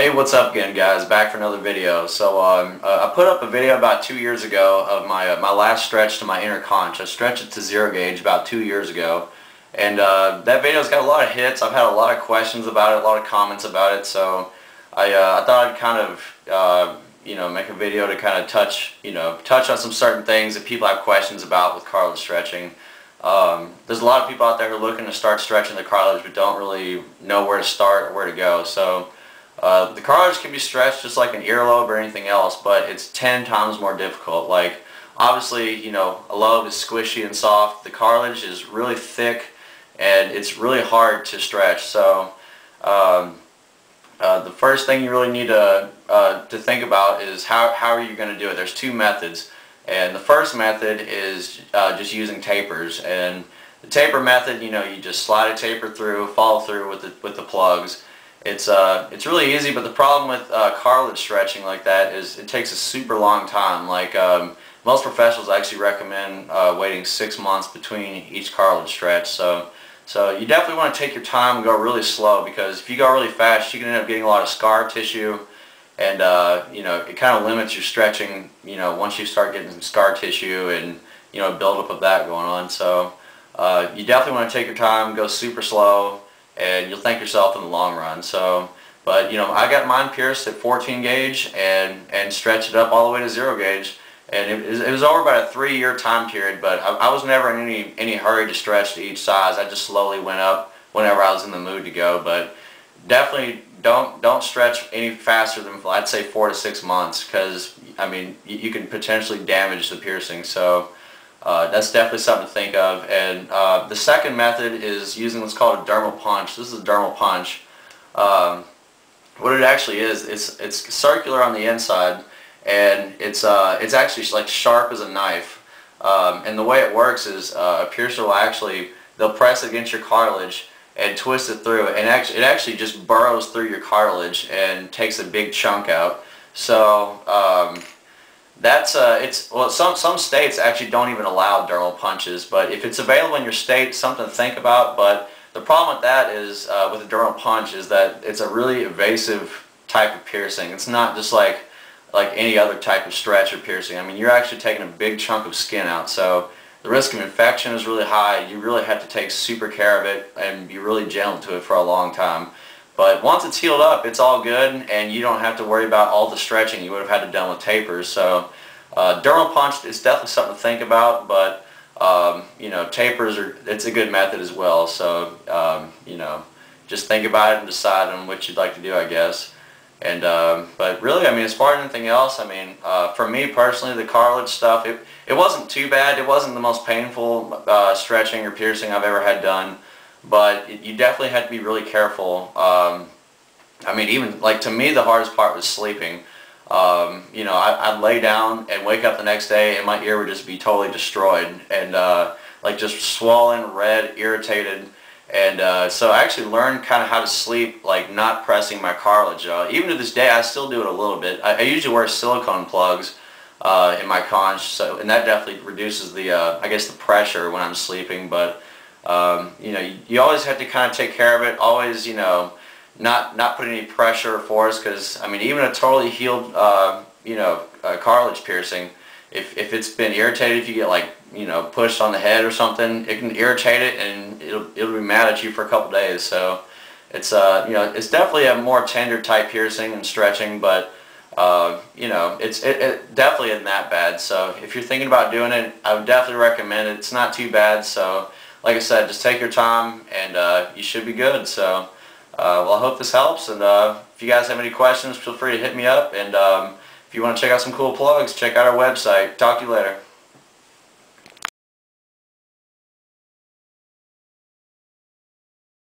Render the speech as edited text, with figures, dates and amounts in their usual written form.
Hey, what's up again, guys? Back for another video. I put up a video about 2 years ago of my last stretch to my inner conch. I stretched it to 0 gauge about 2 years ago, and that video's got a lot of hits. I've had a lot of questions about it, a lot of comments about it. So I thought I'd kind of make a video to kind of touch on some certain things that people have questions about with cartilage stretching. There's a lot of people out there who are looking to start stretching the cartilage but don't really know where to start or where to go. So the cartilage can be stretched just like an earlobe or anything else, but it's 10 times more difficult. Like, obviously, a lobe is squishy and soft. The cartilage is really thick and it's really hard to stretch. So the first thing you really need to think about is how are you going to do it. There's two methods, and the first method is just using tapers. And the taper method, you just slide a taper through, follow through with the plugs. It's really easy, but the problem with cartilage stretching like that is it takes a super long time. Like most professionals actually recommend waiting 6 months between each cartilage stretch. So you definitely want to take your time and go really slow, because if you go really fast, you can end up getting a lot of scar tissue, and it kind of limits your stretching. Once you start getting some scar tissue and buildup of that going on. So you definitely want to take your time, go super slow, and you'll thank yourself in the long run. But I got mine pierced at 14 gauge and stretched it up all the way to 0 gauge, and it was over about a 3-year time period. But I was never in any hurry to stretch to each size. I just slowly went up whenever I was in the mood to go. But definitely don't stretch any faster than, I'd say, 4 to 6 months, because you can potentially damage the piercing. So that's definitely something to think of. And the second method is using what's called a dermal punch. This is a dermal punch. What it actually is, it's circular on the inside, and it's actually like sharp as a knife. And the way it works is a piercer will they'll press against your cartilage and twist it through, and it actually just burrows through your cartilage and takes a big chunk out. So some states actually don't even allow dermal punches, but if it's available in your state, something to think about. But the problem with that is, with a dermal punch, is that it's a really invasive type of piercing. It's not just like any other type of stretch or piercing. You're actually taking a big chunk of skin out, so the risk of infection is really high. You really have to take super care of it and be really gentle to it for a long time. But once it's healed up, it's all good, and you don't have to worry about all the stretching you would have had to done with tapers. So dermal punch is definitely something to think about, but tapers it's a good method as well. So just think about it and decide on what you'd like to do, I guess. And but really, as far as anything else, for me personally, the cartilage stuff, it wasn't too bad. It wasn't the most painful stretching or piercing I've ever had done, but you definitely had to be really careful. Even like, to me, the hardest part was sleeping. I'd lay down and wake up the next day, and my ear would just be totally destroyed, and like just swollen, red, irritated. And so I actually learned kind of how to sleep, like not pressing my cartilage. Even to this day, I still do it a little bit. I usually wear silicone plugs in my conch, and that definitely reduces the, I guess, the pressure when I'm sleeping. But you always have to kind of take care of it. Always, not put any pressure or force, because even a totally healed, cartilage piercing, if it's been irritated, if you get pushed on the head or something, it can irritate it, and it'll be mad at you for a couple days. So it's it's definitely a more tender type piercing and stretching, but it definitely isn't that bad. So if you're thinking about doing it, I would definitely recommend it. It's not too bad. So like I said, just take your time, and you should be good. So well, I hope this helps, and if you guys have any questions, feel free to hit me up, and if you want to check out some cool plugs, check out our website. Talk to you later.